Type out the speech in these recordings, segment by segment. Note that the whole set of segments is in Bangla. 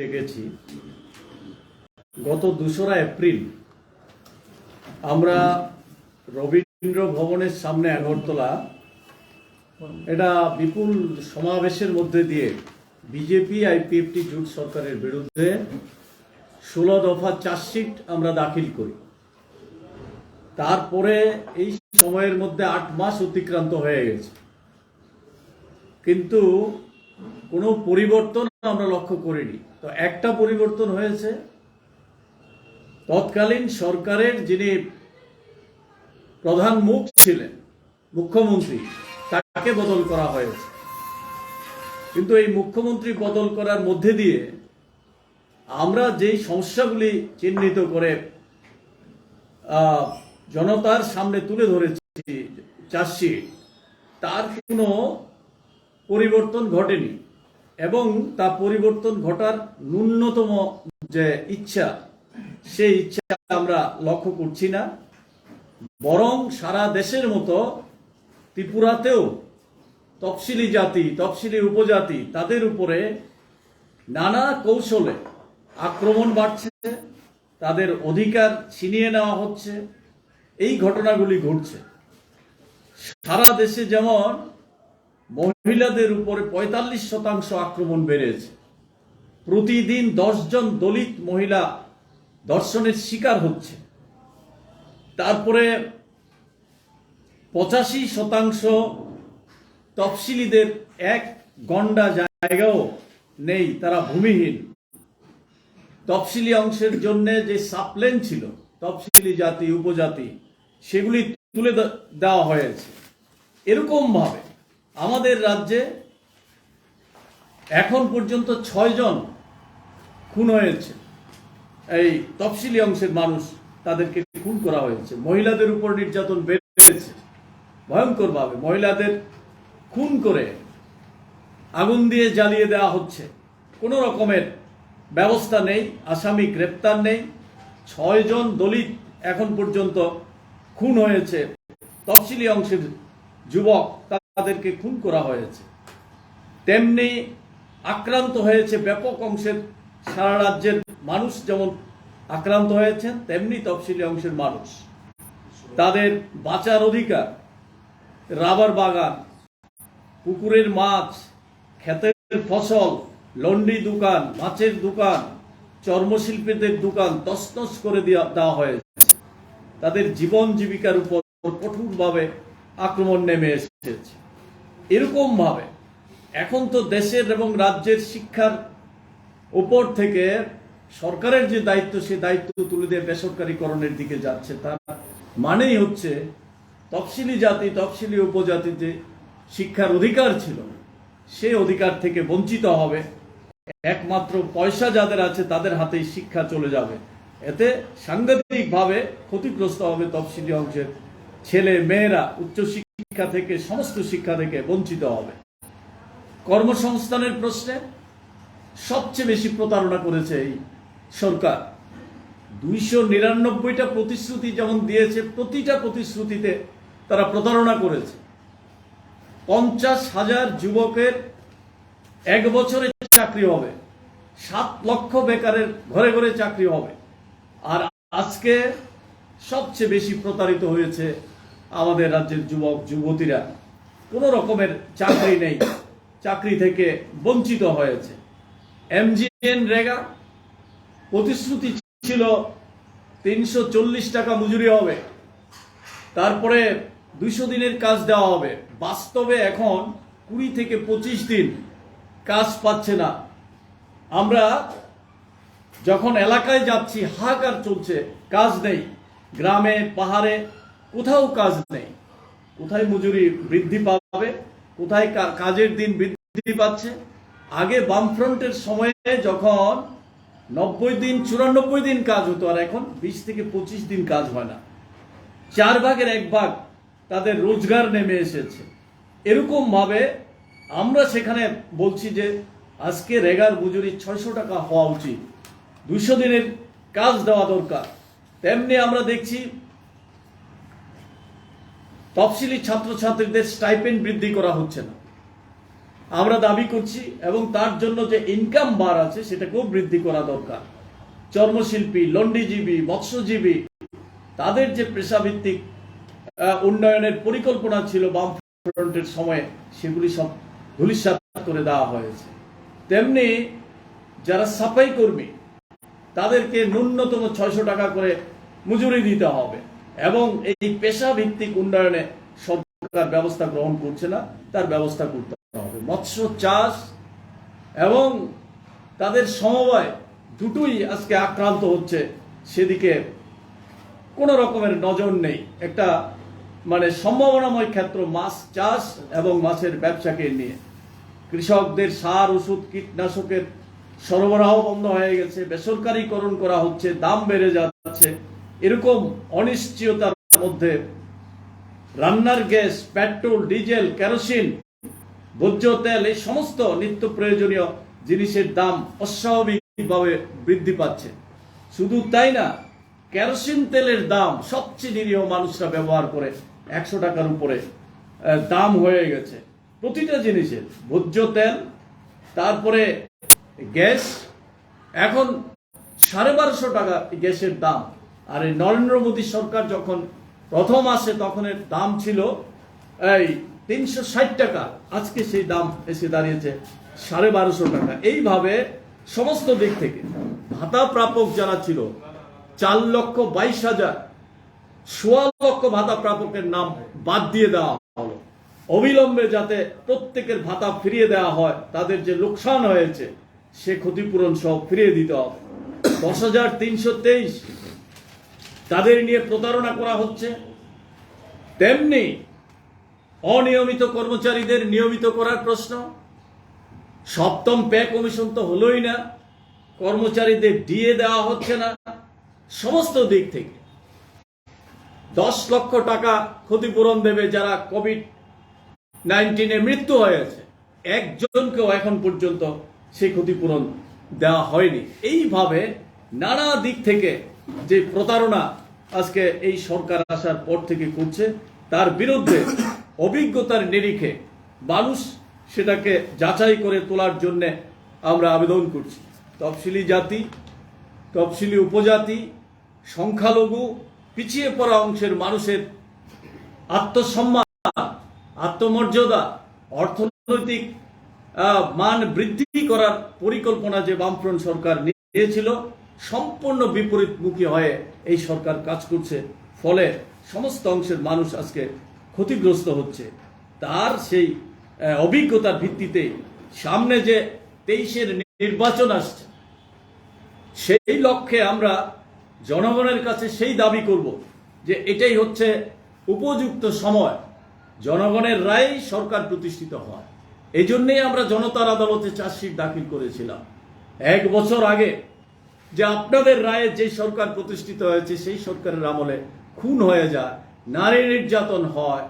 ডেকেছি। গত 2রা এপ্রিল আমরা রবীন্দ্র ভবনের সামনে আগরতলা এটা বিপুল সমাবেশের মধ্যে দিয়ে বিজেপি আইপিএফটি জোট সরকারের বিরুদ্ধে 16 দফা চার্জশিট আমরা দাখিল করি। তারপরে এই সময়ের মধ্যে 8 মাস অতিক্রান্ত হয়ে গেছে, কিন্তু কোনো পরিবর্তন আমরা লক্ষ্য করিনি। তো একটা পরিবর্তন হয়েছে, তৎকালীন সরকারের যিনি প্রধান মুখ ছিলেন মুখ্যমন্ত্রী, তাকে বদল করা হয়েছে। কিন্তু এই মুখ্যমন্ত্রী বদল করার মধ্যে দিয়ে আমরা যেই সমস্যাগুলি চিহ্নিত করে জনতার সামনে তুলে ধরেছি চার্জশিট, তার কোনো পরিবর্তন ঘটেনি এবং তা পরিবর্তন ঘটার ন্যূনতম যে ইচ্ছা, সেই ইচ্ছা আমরা লক্ষ্য করছি না। বরং সারা দেশের মতো ত্রিপুরাতেও তফসিলি জাতি, তফসিলি উপজাতি, তাদের উপরে নানা কৌশলে আক্রমণ বাড়ছে, তাদের অধিকার ছিনিয়ে নেওয়া হচ্ছে। এই ঘটনাগুলি ঘটছে সারা দেশে। যেমন মহিলাদের উপরে 45% আক্রমণ বেড়েছে, প্রতিদিন 10 জন দলিত মহিলা ধর্ষণের শিকার হচ্ছে। তারপরে 85% তফসিলিদের এক গন্ডা জায়গাও নেই, তারা ভূমিহীন। তফসিলি অংশের জন্য যে সাপ্লেন ছিল তফসিলি জাতি উপজাতি, সেগুলি তুলে দেওয়া হয়েছে। এরকম ভাবে আমাদের রাজ্যে এখন পর্যন্ত 6 জন খুন হয়েছে। এই তফসিলি অংশের মানুষ, তাদেরকে খুন করা হয়েছে। মহিলাদের উপর নির্যাতন বেড়েছে ভয়ঙ্কর ভাবে, মহিলাদের খুন করে আগুন দিয়ে জ্বালিয়ে দেওয়া হচ্ছে। কোনো রকমের ব্যবস্থা নেই, আসামি গ্রেপ্তার নেই। 6 জন দলিত এখন পর্যন্ত খুন হয়েছে, তফসিলি অংশের যুবক, তাদেরকে খুন করা হয়েছে। তেমনি আক্রান্ত হয়েছে ব্যাপক অংশের, সারা রাজ্যের মানুষ যেমন আক্রান্ত হয়েছেন, তেমনি তফসিলি অংশের মানুষ। তাদের বাঁচার অধিকার, রাবার বাগান, পুকুরের মাছ, ক্ষেতের ফসল, লন্ড্রি দোকান, মাছের দোকান, চর্মশিল্পীদের দোকান তছনছ করে দেওয়া হয়েছে। তাদের জীবন জীবিকার উপর কঠোরভাবে আক্রমণ নেমে এসেছে। এরকম ভাবে এখন তো দেশের এবং রাজ্যের শিক্ষার উপর থেকে সরকারের যে দায়িত্ব, সে দায়িত্ব তুলে দিয়ে বেসরকারীকরণের দিকে যাচ্ছে। তার মানেই হচ্ছে তফসিলি জাতি, তফসিলি উপজাতিতে শিক্ষার অধিকার ছিল, সে অধিকার থেকে বঞ্চিত হবে। একমাত্র পয়সা যাদের আছে তাদের হাতেই শিক্ষা চলে যাবে। এতে সাংঘাতিকভাবে ক্ষতিগ্রস্ত হবে তফসিলি অংশের ছেলে মেয়েরা, উচ্চশিক্ষা থেকে, সমস্ত শিক্ষা থেকে বঞ্চিত হবে। কর্মসংস্থানের প্রশ্নে সবচেয়ে বেশি প্রতারণা করেছে এই সরকার। 299টা প্রতিশ্রুতি যেমন দিয়েছে, প্রতিটা প্রতিশ্রুতিতে তারা প্রতারণা করেছে। 50,000 যুবকের 1 বছরে চাকরি হবে, 7 লক্ষ বেকারের ঘরে ঘরে চাকরি হবে। আর আজকে সবচেয়ে বেশি প্রতারিত হয়েছে আমাদের রাজ্যের যুবক যুবতীরা। কোনো রকমের চাকরি নেই, চাকরি থেকে বঞ্চিত হয়েছে। MGNREGA প্রতিশ্রুতি ছিল 340 টাকা মজুরি হবে, তারপরে 200 দিনের কাজ দেওয়া হবে। বাস্তবে এখন 20 থেকে 25 দিন কাজ পাচ্ছে না। আমরা যখন এলাকায় যাচ্ছি, হাহাকার চলছে, কাজ নেই। গ্রামে পাহাড়ে কোথাও কাজ নেই। কোথায় মজুরি বৃদ্ধি পাবে, কোথায় কাজের দিন বৃদ্ধি পাচ্ছে। আগে বামফ্রন্টের সময়ে যখন 90 দিন 94 দিন কাজ হতো, আর এখন 20 থেকে 25 দিন কাজ হয় না। 4 ভাগের 1 ভাগ তাদের রোজগার নেমে এসেছে। এরকম ভাবে আমরা সেখানে বলছি যে আজকে রেগার মজুরি 600 টাকা হওয়া উচিত, 200 দিনের কাজ দেওয়া দরকার। তেমনি আমরা দেখছি তফসিলি ছাত্রছাত্রীদের স্টাইপেন্ড বৃদ্ধি করা হচ্ছে না। আমরা দাবি করছি, এবং তার জন্য যে ইনকাম বার আছে সেটাকেও বৃদ্ধি করা দরকার। চর্মশিল্পী, লন্ডিজীবী, মৎস্যজীবী, তাদের যে পেশাভিত্তিক উন্নয়নের পরিকল্পনা ছিল বামফ্রন্টের সময়ে, সেগুলি সব ধূলিসাৎ করে দেওয়া হয়েছে। তেমনি যারা সাফাই কর্মী, তাদেরকে ন্যূনতম 600 টাকা করে মজুরি দিতে হবে, এবং এই পেশাভিত্তিক উন্নয়নে সরকার ব্যবস্থা গ্রহণ করছে না, তার ব্যবস্থা করতে হবে। মৎস্য চাষ এবং তাদের সমবায় দুটোই আজকে আক্রান্ত হচ্ছে, সেদিকে কোনো রকমের নজর নেই। একটা সম্ভাবনাময় ক্ষেত্র মাছ চাষ এবং মাছের ব্যবসাকে নিয়ে কৃষকদের সার, ওষুধ, কীটনাশকের সরবরাহ বন্ধ হয়ে গেছে, বেসরকারীকরণ করা হচ্ছে, দাম বেড়ে যাচ্ছে। এরকম অনিশ্চয়তার মধ্যে রান্নার গ্যাস, পেট্রোল, ডিজেল, কেরোসিন, ভোজ্য তেল, এই সমস্ত নিত্য প্রয়োজনীয় জিনিসের দাম অস্বাভাবিকভাবে বৃদ্ধি পাচ্ছে। শুধু তাই না, কেরোসিন তেলের দাম সবচেয়ে নিরীহ মানুষরা ব্যবহার করে 100 টাকার উপরে দাম হয়ে গেছে প্রতিটা জিনিসের। ভোজ্য তেল, তারপরে গ্যাস, এখন 1250 টাকা গ্যাসের দাম। আর এই নরেন্দ্র মোদী সরকার যখন প্রথম আসে তখন এর দাম ছিল 360 টাকা, আজকে সেই দাম এসে দাঁড়িয়েছে 1250 টাকা। এইভাবে সমস্ত দিক থেকে ভাতা প্রাপক যারা ছিল 4,22,000, 16 লক্ষ ভাতা প্রাপকের নাম বাদ দিয়ে দেওয়া হলো। অবিলম্বে যাতে প্রত্যেকের ভাতা ফিরিয়ে দেওয়া হয়, তাদের যে লোকসান হয়েছে সে ক্ষতিপূরণ সব ফিরিয়ে দিতে হবে। 10,323 তাদের নিয়ে প্রতারণা করা হচ্ছে। তেমনি অনিয়মিত কর্মচারীদের নিয়মিত করার প্রশ্ন, সপ্তম পে কমিশন তো হলোই না, কর্মচারীদের ডিএ দেওয়া হচ্ছে না। সমস্ত দিক থেকে 10 লক্ষ টাকা ক্ষতিপূরণ দেবে যারা কোভিড-19 মৃত্যু হয়েছে, একজনকেও এখন পর্যন্ত সেই ক্ষতিপূরণ দেওয়া হয়নি। এইভাবে নানা দিক থেকে যে প্রতারণা আজকে এই সরকার আসার পর থেকে করছে, তার বিরুদ্ধে অভিজ্ঞতার নিরিখে মানুষ সেটাকে যাচাই করে তোলার জন্য আমরা আবেদন করছি। তফসিলি জাতি, তফসিলি উপজাতি, সংখ্যালঘু, পিছিয়ে পড়া অংশের মানুষের আত্মসম্মান, আত্মমর্যাদা, অর্থনৈতিক মান বৃদ্ধি করার পরিকল্পনা যে বামফ্রন্ট সরকার নিয়েছিল, সম্পূর্ণ বিপরীতমুখী হয়ে এই সরকার কাজ করছে। ফলে সমস্ত অংশের মানুষ আজকে ক্ষতিগ্রস্ত হচ্ছে। তার সেই অভিজ্ঞতার ভিত্তিতে সামনে যে 23-এর নির্বাচন আসছে, সেই লক্ষ্যে আমরা জনগণের কাছে সেই দাবি করব যে এটাই হচ্ছে উপযুক্ত সময়, জনগণের রায়ে সরকার প্রতিষ্ঠিত হয়। এই জন্যই আমরা জনতার আদালতে চার্জশিট দাখিল করেছিলাম 1 বছর আগে, যে আপনাদের রায়ে যে সরকার প্রতিষ্ঠিত হয়েছে সেই সরকারের আমলে খুন হয়ে যায়, নারী নির্যাতন হয়,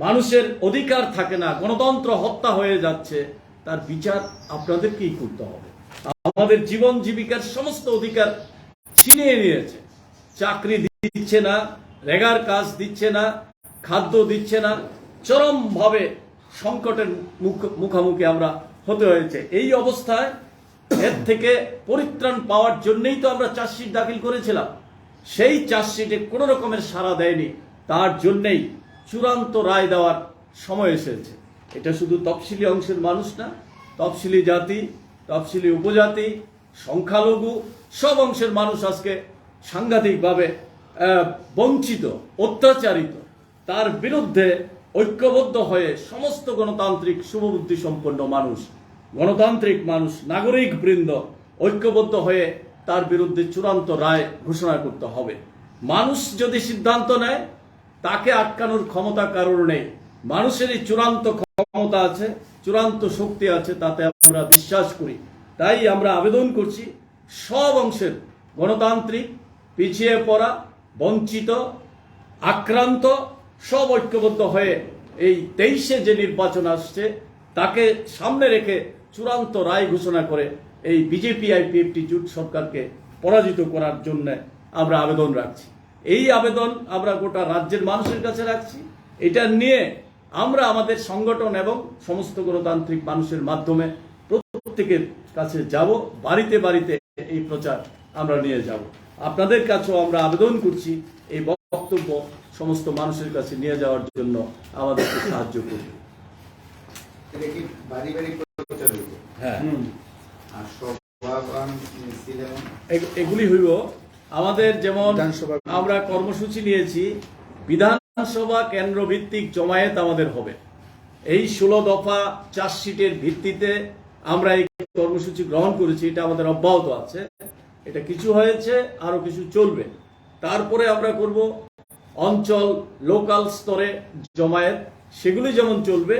মানুষের অধিকার থাকে না, গণতন্ত্র হত্যা হয়ে যাচ্ছে, তার বিচার আপনাদেরকেই করতে হবে। আমাদের জীবন জীবিকার সমস্ত অধিকার ছিনিয়ে নিয়েছে, চাকরি দিচ্ছে না, রেগার কাজ দিচ্ছে না, খাদ্য দিচ্ছে না, চরমভাবে সংকটের মুখোমুখি আমরা হতে হয়েছে। এই অবস্থায় এর থেকে পরিত্রাণ পাওয়ার জন্যই তো আমরা চার্জশিট দাখিল করেছিলাম। সেই চার্জশিটে কোনো রকমের সাড়া দেয়নি, তার জন্যই চূড়ান্ত রায় দেওয়ার সময় এসেছে। এটা শুধু তফসিলি অংশের মানুষ না, তফসিলি জাতি, তফসিলি উপজাতি, সংখ্যালঘু সব অংশের মানুষ আজকে সাংঘাতিকভাবে বঞ্চিত, অত্যাচারিত। তার বিরুদ্ধে ঐক্যবদ্ধ হয়ে সমস্ত গণতান্ত্রিক শুভবুদ্ধি সম্পন্ন মানুষ, গণতান্ত্রিক মানুষ, নাগরিক বৃন্দ ঐক্যবদ্ধ হয়ে তার বিরুদ্ধে চূড়ান্ত রায় ঘোষণা করতে হবে। মানুষ যদি সিদ্ধান্ত নেয়, তাকে আটকানোর ক্ষমতা কারোর নেই। মানুষেরই চূড়ান্ত ক্ষমতা আছে, চূড়ান্ত শক্তি আছে, তাতে আমরা বিশ্বাস করি। তাই আমরা আবেদন করছি সব অংশের গণতান্ত্রিক, পিছিয়ে পড়া, বঞ্চিত, আক্রান্ত সব ঐক্যবদ্ধ হয়ে এই 23-এ যে নির্বাচন আসছে তাকে সামনে রেখে চূড়ান্ত রায় ঘোষণা করে এই বিজেপি আইপিএফটি জোট সরকারকে পরাজিত করার জন্য আমরা আবেদন রাখছি। এই আবেদন আমরা গোটা রাজ্যের মানুষের কাছে রাখছি। এটা নিয়ে আমরা আমাদের সংগঠন এবং সমস্ত গণতান্ত্রিক মানুষের মাধ্যমে প্রত্যেকের কাছে যাব, বাড়িতে বাড়িতে এই প্রচার আমরা নিয়ে যাব। আপনাদের কাছেও আমরা আবেদন করছি এই বক্তব্য সমস্ত মানুষের কাছে নিয়ে যাওয়ার জন্য আমাদেরকে সাহায্য করবে। এটা কি বাড়ি বাড়ি প্রচার হইবে? হ্যাঁ, আর সভা বা মিছিল এবং এগুলি হইব আমাদের যেমন বিধানসভা। আমরা কর্মসূচি নিয়েছি, বিধানসভা কেন্দ্র ভিত্তিক জমায়েত আমাদের হবে। এই 16 দফা চার্জশিটের ভিত্তিতে আমরা এই কর্মসূচি গ্রহণ করেছি, এটা আমাদের অব্যাহত আছে। এটা কিছু হয়েছে, আরো কিছু চলবে। তারপরে আমরা করব অঞ্চল লোকাল স্তরে জমায়েত, সেগুলি যেমন চলবে।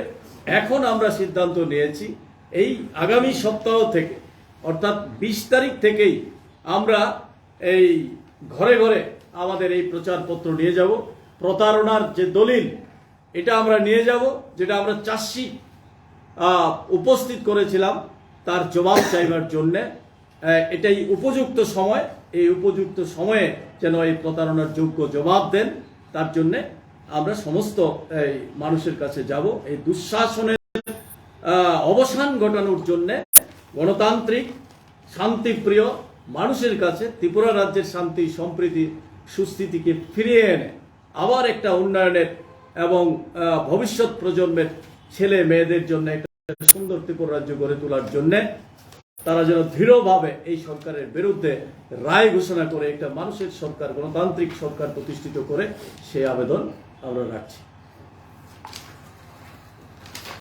এখন আমরা সিদ্ধান্ত নিয়েছি এই আগামী সপ্তাহ থেকে, অর্থাৎ 20 তারিখ থেকেই আমরা এই ঘরে ঘরে আমাদের এই প্রচারপত্র নিয়ে যাব। প্রতারণার যে দলিল, এটা আমরা নিয়ে যাব, যেটা আমরা চার্জশিট উপস্থিত করেছিলাম তার জবাব চাইবার জন্যে। এটাই উপযুক্ত সময়, এই উপযুক্ত সময়ে যেন এই প্রতারণার যোগ্য জবাব দেন, তার জন্যে আমরা সমস্ত এই মানুষের কাছে যাব। এই দুঃশাসনের অবসান ঘটানোর জন্যে গণতান্ত্রিক শান্তিপ্রিয় মানুষের কাছে ত্রিপুরা রাজ্যের শান্তি সম্প্রীতি সুস্থিতিকে ফিরিয়ে এনে আবার একটা উন্নয়নের এবং ভবিষ্যৎ প্রজন্মের ছেলে মেয়েদের জন্য একটা সুন্দর ত্রিপুরা রাজ্য গড়ে তোলার জন্যে তারা যেন দৃঢ়ভাবে এই সরকারের বিরুদ্ধে রায় ঘোষণা করে একটা মানুষের সরকার, গণতান্ত্রিক সরকার প্রতিষ্ঠিত করে, সেই আবেদন আমরা রাখছি।